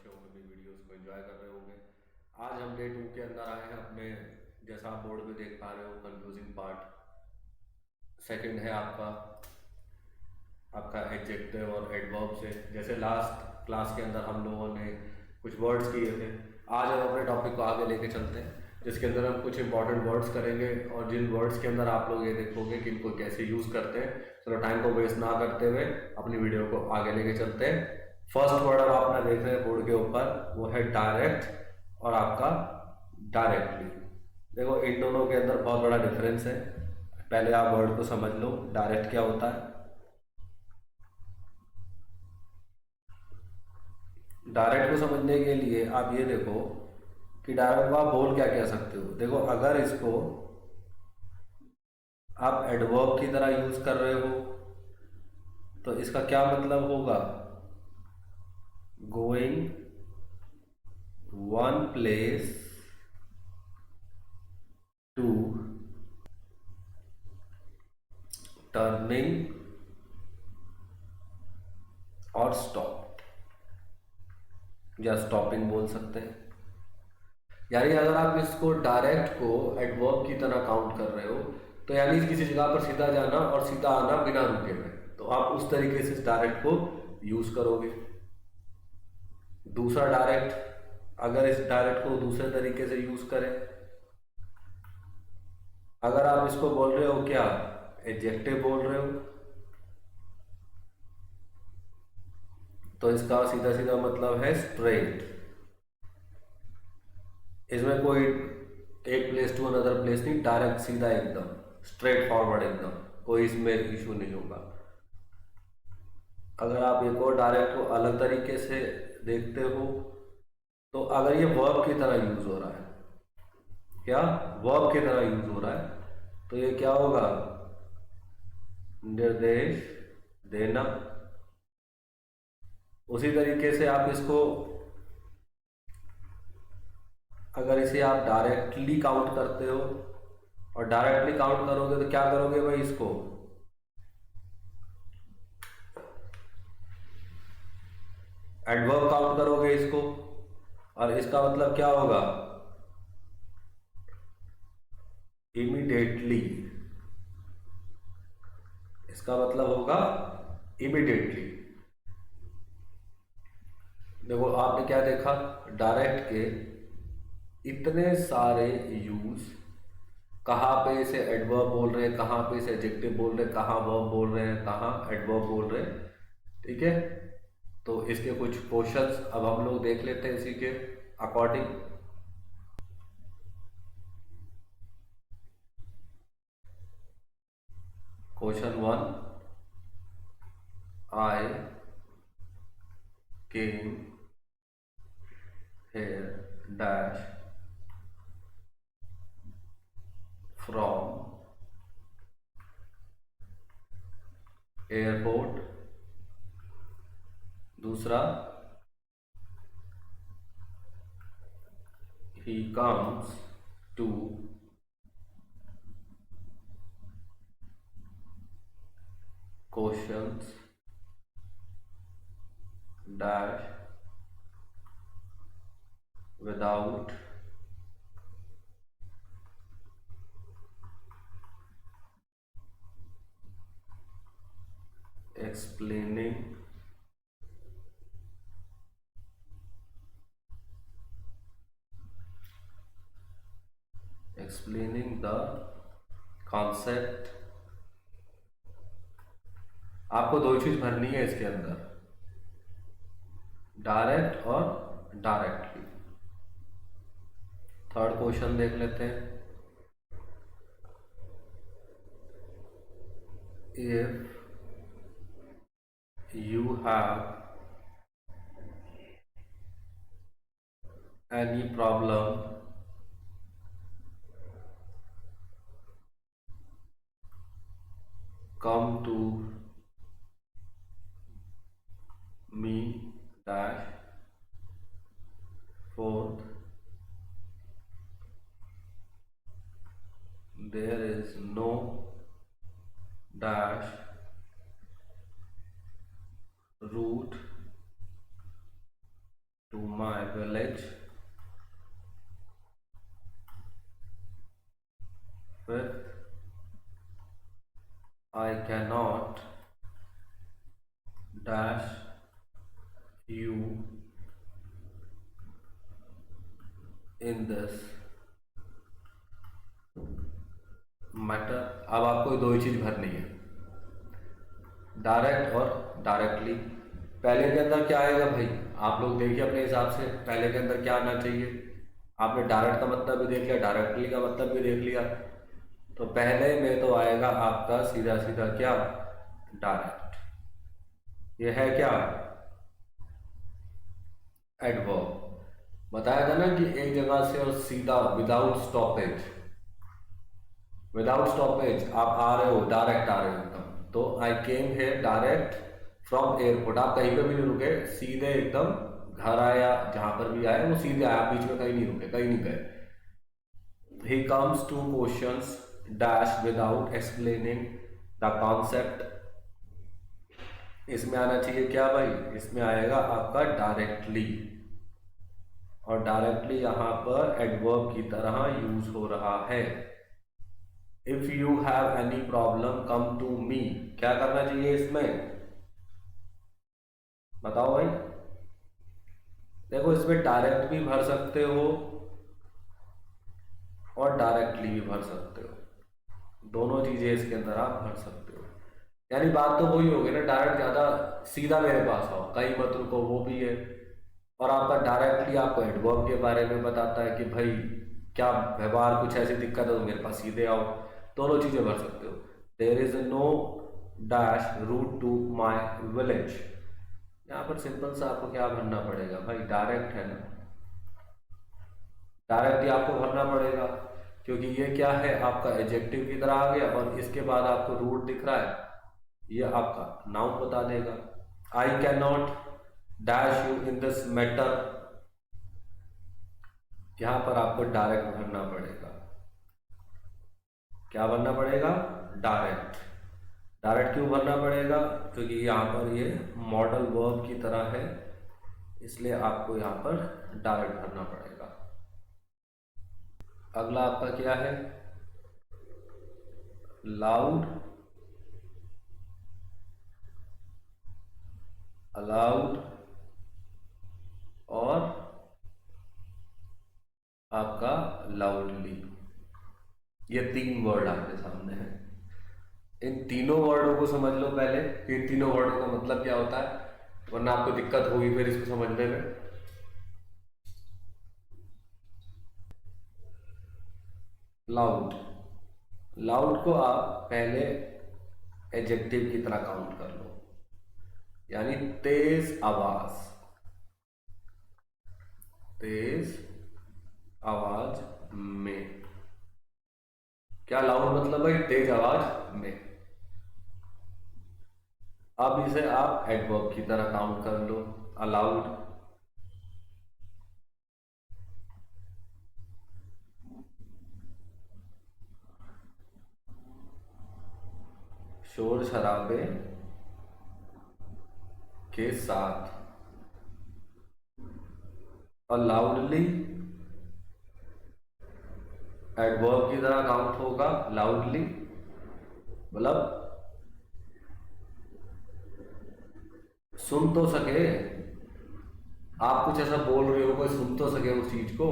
अच्छे होंगे, मेरी वीडियोस को एंजॉय कर रहे होंगे। आज हम डे 2 के अंदर आए हैं अपने, जैसा आप बोर्ड पे देख पा रहे हो, कंफ्यूजिंग पार्ट सेकंड है आपका आपका एडजेक्टिव और एडवर्ब से। जैसे लास्ट क्लास के अंदर हम लोगों ने कुछ वर्ड्स किए थे, आज हम अपने टॉपिक को आगे लेके चलते हैं, जिसके अंदर हम कुछ इंपॉर्टेंट वर्ड्स करेंगे और जिन वर्ड्स के अंदर आप लोग ये देखोगे कि इनको कैसे यूज़ करते हैं। चलो टाइम को वेस्ट ना करते हुए अपनी वीडियो को आगे लेके चलते हैं। फर्स्ट वर्ड अब आपने देख रहे हैं बोर्ड के ऊपर, वो है डायरेक्ट और आपका डायरेक्टली। देखो इन दोनों के अंदर बहुत बड़ा डिफरेंस है। पहले आप वर्ड को समझ लो, डायरेक्ट क्या होता है। डायरेक्ट को समझने के लिए आप ये देखो कि डायरेक्ट को आप बोल क्या कह सकते हो। देखो अगर इसको आप एडवर्ब की तरह यूज कर रहे हो तो इसका क्या मतलब होगा, going one place to, turning और स्टॉप, या स्टॉपिंग बोल सकते हैं। यानी अगर आप इसको डायरेक्ट को एडवर्ब की तरह काउंट कर रहे हो तो यानी किसी जगह पर सीधा जाना और सीधा आना बिना रुके हुए, तो आप उस तरीके से डायरेक्ट को यूज करोगे। दूसरा डायरेक्ट, अगर इस डायरेक्ट को दूसरे तरीके से यूज करें, अगर आप इसको बोल रहे हो क्या, एडजेक्टिव बोल रहे हो, तो इसका सीधा सीधा मतलब है स्ट्रेट। इसमें कोई एक प्लेस टू अनदर प्लेस नहीं, डायरेक्ट सीधा एकदम स्ट्रेट फॉरवर्ड एकदम, कोई इसमें इशू नहीं होगा। अगर आप एक और डायरेक्ट को अलग तरीके से देखते हो तो अगर ये वर्ब की तरह यूज हो रहा है, क्या वर्ब की तरह यूज हो रहा है, तो ये क्या होगा, निर्देश देना। उसी तरीके से आप इसको, अगर इसे आप डायरेक्टली काउंट करते हो और डायरेक्टली काउंट करोगे तो क्या करोगे भाई, इसको एडवर्ब काउंट करोगे इसको, और इसका मतलब क्या होगा, इमीडिएटली। इसका मतलब होगा इमीडिएटली। देखो आपने क्या देखा, डायरेक्ट के इतने सारे यूज, कहाँ पे इसे एडवर्ब बोल रहे हैं, कहाँ पे इसे एडजेक्टिव बोल रहे हैं, कहाँ वर्ब बोल रहे हैं, कहाँ एडवर्ब बोल रहे हैं। ठीक है, तो इसके कुछ क्वेश्चंस अब हम लोग देख लेते हैं इसी के according. Question 1, I came hair dash from airport. दूसरा, he comes to questions dash without explaining the concept। आपको दो चीज भरनी है इसके अंदर, डायरेक्ट और डायरेक्टली। थर्ड क्वेश्चन देख लेते हैं, if you have any problem come to me dash fourth, there is no dash route to my village with I cannot dash you in this matter। अब आपको दो ही चीज भरनी है, डायरेक्ट और डायरेक्टली। पहले के अंदर क्या आएगा भाई, आप लोग देखिए अपने हिसाब से पहले के अंदर क्या आना चाहिए। आपने डायरेक्ट का मतलब भी देख लिया, डायरेक्टली का मतलब भी देख लिया। तो पहले में तो आएगा आपका सीधा सीधा क्या, डायरेक्ट। ये है क्या, एडवर्ब। बताया था ना कि एक जगह से और सीधा विदाउट स्टॉपेज, विदाउट स्टॉपेज आप आ रहे हो, डायरेक्ट आ रहे हो एकदम। तो I came here direct from airport, आप कहीं पे भी नहीं रुके, सीधे एकदम घर आया, जहां पर भी आए वो सीधे आया, बीच में कहीं नहीं रुके, कहीं नहीं गए। He comes two questions dash without explaining the concept. इसमें आना चाहिए क्या भाई, इसमें आएगा आपका डायरेक्टली, और डायरेक्टली यहां पर एडवर्ब की तरह यूज हो रहा है। If you have any problem come to me, क्या करना चाहिए इसमें, बताओ भाई। देखो इसमें डायरेक्ट भी भर सकते हो और डायरेक्टली भी भर सकते हो, दोनों चीजें इसके अंदर आप भर सकते हो। यानी बात तो वही होगी ना, डायरेक्ट ज्यादा सीधा मेरे पास आओ, कहीं मत रुको, वो भी है। और आपका डायरेक्टली आपको एडवर्ब के बारे में बताता है कि भाई क्या व्यवहार, कुछ ऐसी दिक्कत है तो मेरे पास सीधे आओ, दोनों चीजें भर सकते हो। There is no dash route to my village, यहाँ पर सिंपल सा आपको क्या भरना पड़ेगा भाई, डायरेक्ट है ना, डायरेक्ट ही आपको भरना पड़ेगा, क्योंकि ये क्या है आपका एडजेक्टिव की तरह आ गया, और इसके बाद आपको रूट दिख रहा है, ये आपका नाउन बता देगा। I can not dash you in this matter, यहां पर आपको डायरेक्ट भरना पड़ेगा। क्या भरना पड़ेगा, डायरेक्ट। डायरेक्ट क्यों भरना पड़ेगा, क्योंकि यहां पर ये मॉडल वर्ब की तरह है, इसलिए आपको यहां पर डायरेक्ट भरना पड़ेगा। अगला आपका क्या है, लाउड, अलाउड और आपका लाउडली। ये तीन वर्ड आपके सामने हैं। इन तीनों वर्डों को समझ लो पहले, इन तीनों वर्डों का मतलब क्या होता है, वरना आपको दिक्कत होगी फिर इसको समझने में। लाउड, लाउड को आप पहले एडजेक्टिव की तरह काउंट कर लो, यानी तेज आवाज, तेज आवाज में। क्या लाउड मतलब है, तेज आवाज में। अब इसे आप एडवर्ब की तरह काउंट कर लो, अलाउड, शोर शराबे के साथ, और लाउडली एडवर्ब की तरह काउंट होगा, लाउडली मतलब सुन तो सके, आप कुछ ऐसा बोल रहे हो कोई सुन तो सके उस चीज को,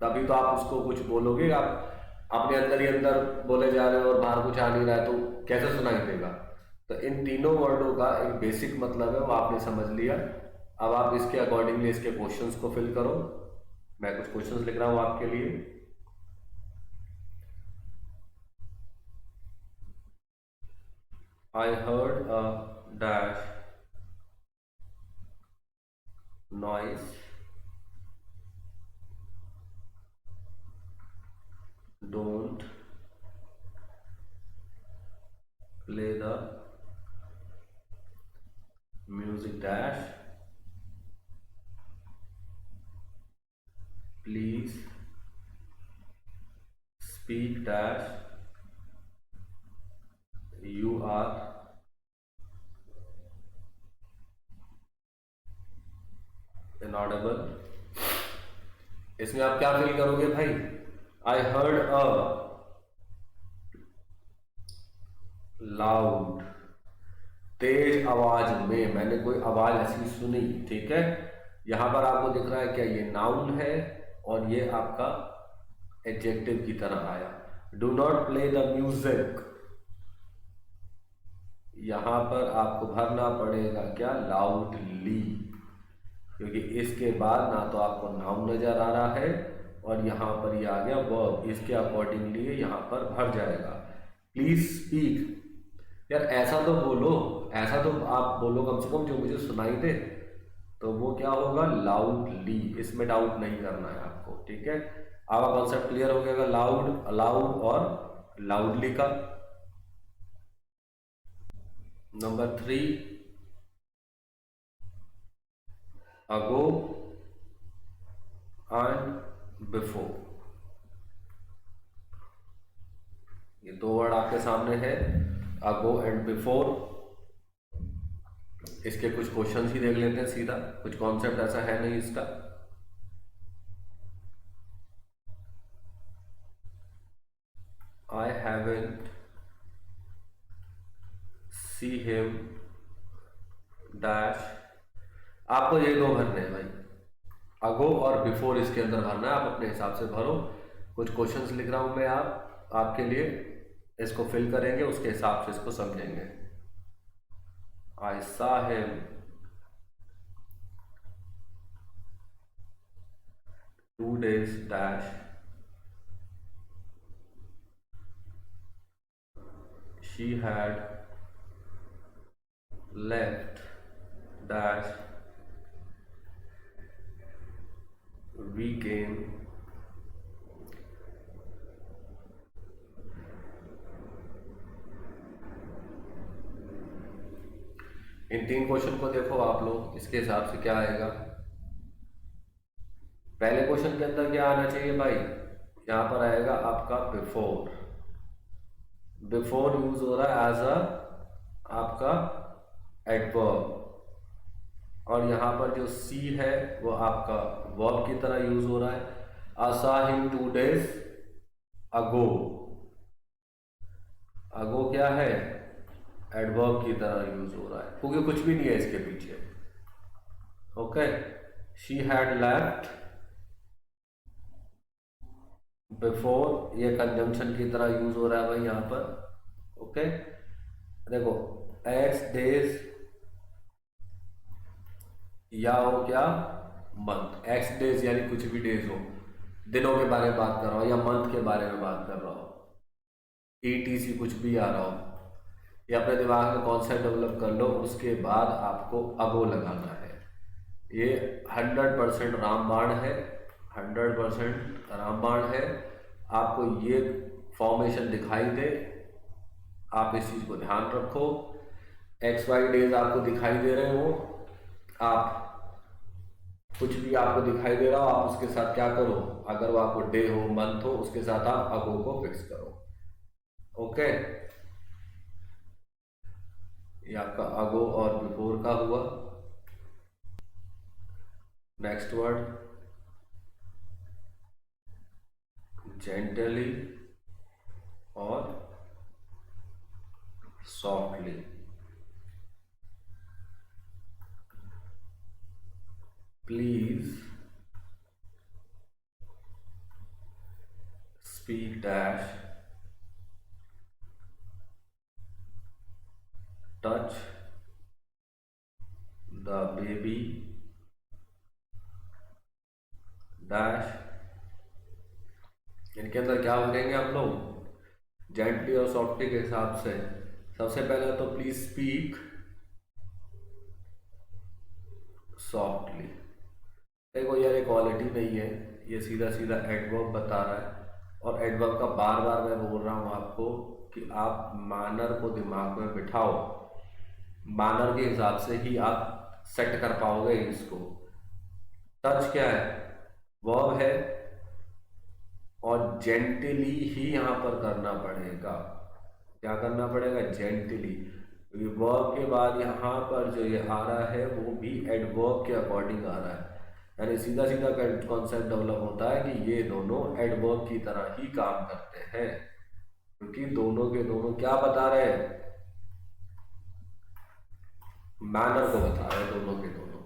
तभी तो आप उसको कुछ बोलोगे। आप अपने अंदर ही अंदर बोले जा रहे हो और बाहर कुछ आ नहीं रहा है, तो कैसे सुनाई देगा। तो इन तीनों वर्डों का एक बेसिक मतलब है, वो आपने समझ लिया। अब आप इसके अकॉर्डिंगली इसके क्वेश्चंस को फिल करो। मैं कुछ क्वेश्चंस लिख रहा हूं आपके लिए। I heard a dash noise, don't play the music dash, please speak dash, you are inaudible. इसमें आप क्या फील करोगे भाई? आई हर्ड अ लाउड, तेज आवाज में मैंने कोई आवाज ऐसी सुनी। ठीक है, यहां पर आपको दिख रहा है क्या? ये नाउन है और ये आपका एडजेक्टिव की तरह आया। Do not play the music, यहां पर आपको भरना पड़ेगा क्या? लाउडली, क्योंकि इसके बाद ना तो आपको नाउन नजर आ रहा है और यहां पर ये आ गया वर्ब, इसके अकॉर्डिंगली यहां पर भर जाएगा। प्लीज स्पीक, यार ऐसा तो बोलो, ऐसा तो आप बोलो कम से कम जो मुझे सुनाई दे। तो वो क्या होगा? लाउडली, इसमें डाउट नहीं करना है आपको। ठीक है, आपका कॉन्सेप्ट क्लियर हो गया लाउड, अलाउड और लाउडली का। Number 3, ago and before. ये दो वर्ड आपके सामने है, अगो एंड बिफोर। इसके कुछ क्वेश्चंस ही देख लेते हैं सीधा, कुछ कॉन्सेप्ट ऐसा है नहीं इसका। I haven't see him dash. आपको ये दो भरने हैं भाई, अगो और बिफोर इसके अंदर भरना है, आप अपने हिसाब से भरो। कुछ क्वेश्चंस लिख रहा हूं मैं आपके लिए, इसको फिल करेंगे, उसके हिसाब से इसको समझेंगे। I saw him 2 days dash she had left dash we came in 3 question को देखो आप लोग, इसके हिसाब से क्या आएगा। पहले क्वेश्चन के अंदर क्या आना चाहिए भाई? यहां पर आएगा आपका बिफोर। बिफोर यूज हो रहा है एज अ आपका एडवर्ब, और यहां पर जो सी है वो आपका वर्ब की तरह यूज हो रहा है। आई सॉ हिम 2 days अगो, अगो क्या है? एडवर्ब की तरह यूज हो रहा है, क्योंकि कुछ भी नहीं है इसके पीछे। Okay, she had left before, ये कंजम्पशन की तरह यूज हो रहा है भाई यहां पर। ओके, देखो एक्स डेज या हो क्या? मंथ। एक्स डेज यानी कुछ भी डेज हो, दिनों के बारे में बात कर रहा हूं या मंथ के बारे में बात कर रहा हूं, ETC कुछ भी आ रहा हो, ये अपने दिमाग में कॉन्सेप्ट डेवलप कर लो, उसके बाद आपको अगो लगाना है। ये 100% रामबाण है, 100% रामबाण है। आपको ये फॉर्मेशन दिखाई दे, आप इस चीज को ध्यान रखो। XY डेज आपको दिखाई दे रहे हो, आप कुछ भी आपको दिखाई दे रहा हो, आप उसके साथ क्या करो? अगर वो आपको डे हो, मंथ हो, उसके साथ आप अगो को फिक्स करो। ओके, ये आपका अगो और बिफोर का हुआ। नेक्स्ट वर्ड जेंटली और softly. Please speak dash touch the baby dash. इनके अंदर क्या भरेंगे हम लोग? जेंटली और सॉफ्टली के हिसाब से। सबसे पहले तो प्लीज स्पीक सॉफ्टली। देखो यार, ये क्वालिटी नहीं है, ये सीधा सीधा एडवर्ब बता रहा है, और एडवर्ब का बार बार मैं बोल रहा हूं आपको कि आप मानर को दिमाग में बिठाओ, मानर के हिसाब से ही आप सेट कर पाओगे इसको। टच क्या है? वर्ब है, और जेंटली ही यहां पर करना पड़ेगा। क्या करना पड़ेगा? जेंटली, क्योंकि वर्ब के बाद यहां पर जो ये आ रहा है वो भी एडवर्ब के अकॉर्डिंग आ रहा है। यानी सीधा सीधा कॉन्सेप्ट डेवलप होता है कि ये दोनों एडवर्ब की तरह ही काम करते हैं, क्योंकि दोनों के दोनों क्या बता रहे हैं, मैनर को बता रहे हैं दोनों के दोनों।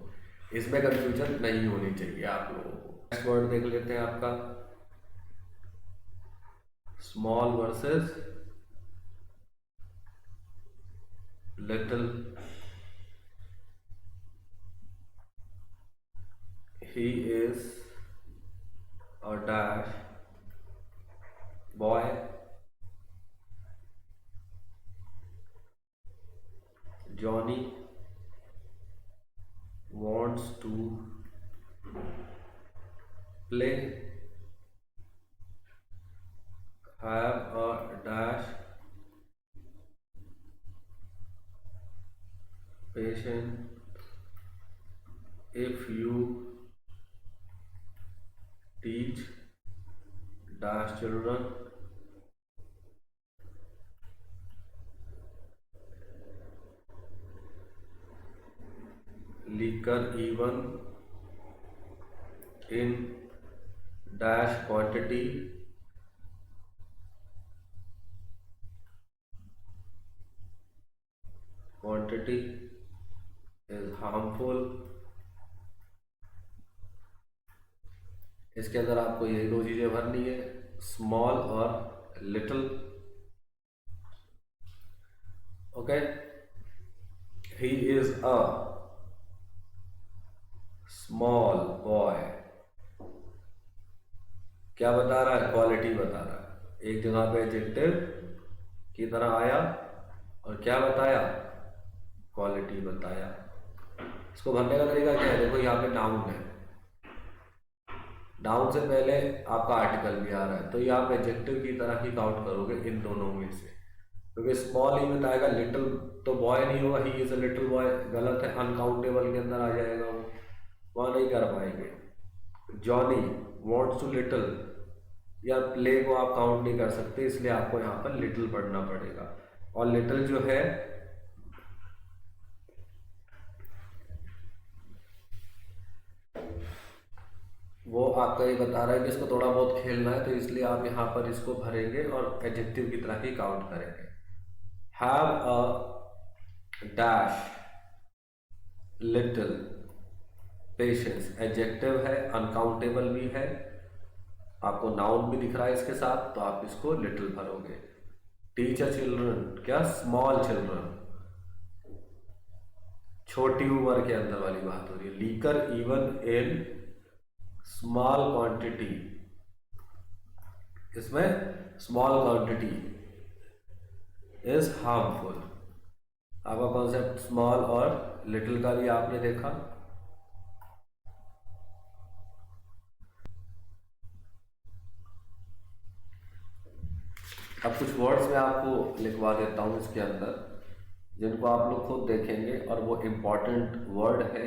इसमें कंफ्यूजन नहीं होनी चाहिए आप लोगों को। नेक्स्ट वर्ड देख लेते हैं आपका small versus little. He is a dash boy, Johnny wants to play, have a dash patient if you teach dash children liquor even in dash quantity, is harmful। इसके अंदर आपको यही दो चीजें भरनी है, स्मॉल और little. Okay, he is a small boy, क्या बता रहा है, क्वालिटी बता रहा है। एक जगह पे एडजेक्टिव की तरह आया और क्या बताया, क्वालिटी बताया। इसको भरने का तरीका क्या है, देखो यहाँ पे नाउन है, नाउन से पहले आपका आर्टिकल भी आ रहा है, तो ये आप एडजेक्टिव की तरह ही काउंट करोगे इन दोनों में से, क्योंकि स्मॉल ही बताएगा, लिटिल तो बॉय नहीं होगा, he is a little boy गलत है, अनकाउंटेबल के अंदर आ जाएगा, वो वहाँ नहीं कर पाएंगे। जॉनी वॉन्ट्स टू लिटिल, या प्ले को आप काउंट नहीं कर सकते, इसलिए आपको यहाँ पर लिटिल पढ़ना पड़ेगा। और लिटिल जो है वो आपका ये बता रहा है कि इसको थोड़ा बहुत खेलना है, तो इसलिए आप यहाँ पर इसको भरेंगे और एडजेक्टिव की तरह ही काउंट करेंगे। Have a dash little patience, adjective है, अनकाउंटेबल भी है, आपको नाउन भी दिख रहा है इसके साथ, तो आप इसको लिटिल भरोगे। टीच अ चिल्ड्रन, क्या स्मॉल चिल्ड्रन, छोटी उम्र के अंदर वाली बात हो रही है। Liquor even in small quantity, इसमें स्मॉल क्वांटिटी इज हार्मफुल। आपका कॉन्सेप्ट स्मॉल और लिटिल का भी आपने देखा। अब कुछ वर्ड्स मैं आपको लिखवा देता हूं इसके अंदर, जिनको आप लोग खुद देखेंगे और वो इम्पॉर्टेंट वर्ड है।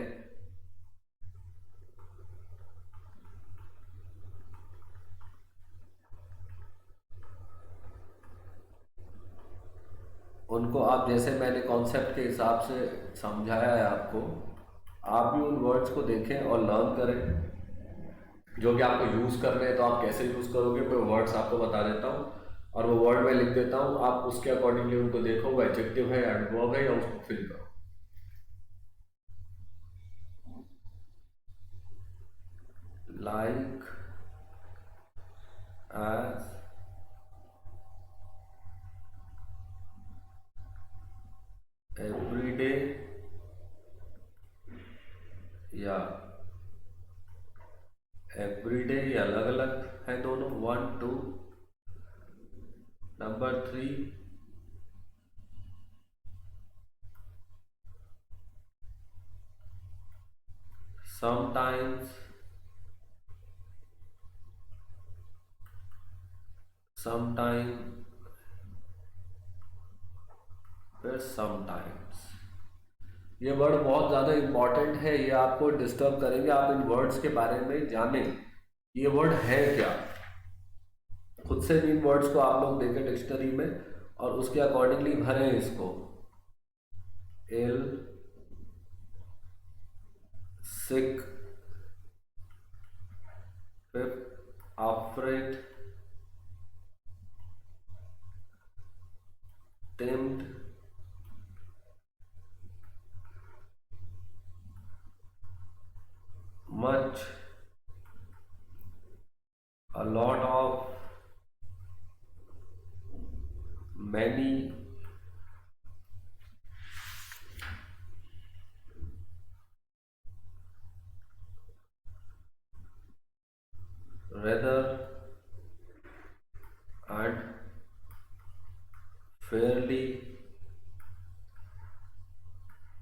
उनको आप, जैसे मैंने कॉन्सेप्ट के हिसाब से समझाया है आपको, आप भी उन वर्ड्स को देखें और लर्न करें जो कि आपको यूज़ करने हैं। तो आप कैसे यूज़ करोगे, मैं वर्ड्स आपको बता देता हूँ और वो वर्ड मैं लिख देता हूँ, आप उसके अकॉर्डिंगली उनको देखो, वो एडजेक्टिव है, एडवर्ब है, या उसको फिल करो। लाइक एज एवरीडे, या एवरीडे, ये अलग अलग है दोनों, 1 2। नंबर 3 sometimes, sometime, फिर sometimes। ये वर्ड बहुत ज़्यादा इंपॉर्टेंट है, ये आपको डिस्टर्ब करेंगे, आप इन वर्ड्स के बारे में जानें ये वर्ड है क्या। खुद से भी इन वर्ड्स को आप लोग देखें डिक्शनरी में और उसके अकॉर्डिंगली भरें इसको। इल, सिक, desperate, tempt, much, a lot of, many, rather, and fairly,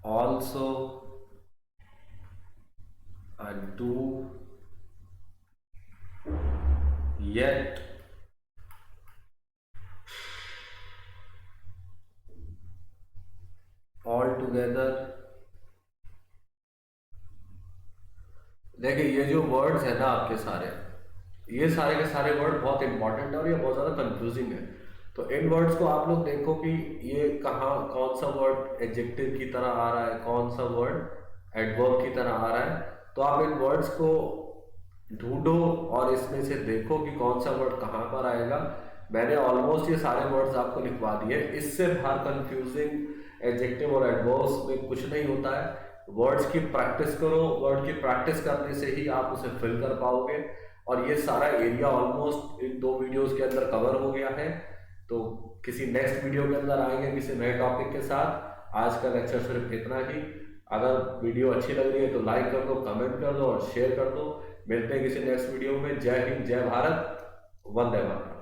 also, and to, yet, altogether। देखिए ये जो वर्ड्स है ना आपके सारे, ये सारे के सारे वर्ड बहुत इंपॉर्टेंट है और ये बहुत ज़्यादा कंफ्यूजिंग है। तो इन वर्ड्स को आप लोग देखो कि ये कहाँ कौन सा वर्ड एडजेक्टिव की तरह आ रहा है, कौन सा वर्ड एडवर्ब की तरह आ रहा है। तो आप इन वर्ड्स को ढूंढो और इसमें से देखो कि कौन सा वर्ड कहाँ पर आएगा। मैंने ऑलमोस्ट ये सारे वर्ड्स आपको लिखवा दिए। इससे बाहर कंफ्यूजिंग एडजेक्टिव और एडवर्ब्स में कुछ नहीं होता है। वर्ड्स की प्रैक्टिस करो, वर्ड की प्रैक्टिस करने से ही आप उसे फिल कर पाओगे। और ये सारा एरिया ऑलमोस्ट इन 2 वीडियोस के अंदर कवर हो गया है। तो किसी नेक्स्ट वीडियो के अंदर आएंगे किसी नए टॉपिक के साथ। आज का लेक्चर सिर्फ इतना ही। अगर वीडियो अच्छी लग रही है तो लाइक कर दो, कमेंट कर दो और शेयर कर दो। मिलते हैं किसी नेक्स्ट वीडियो में। जय हिंद, जय भारत, वंदे मातरम।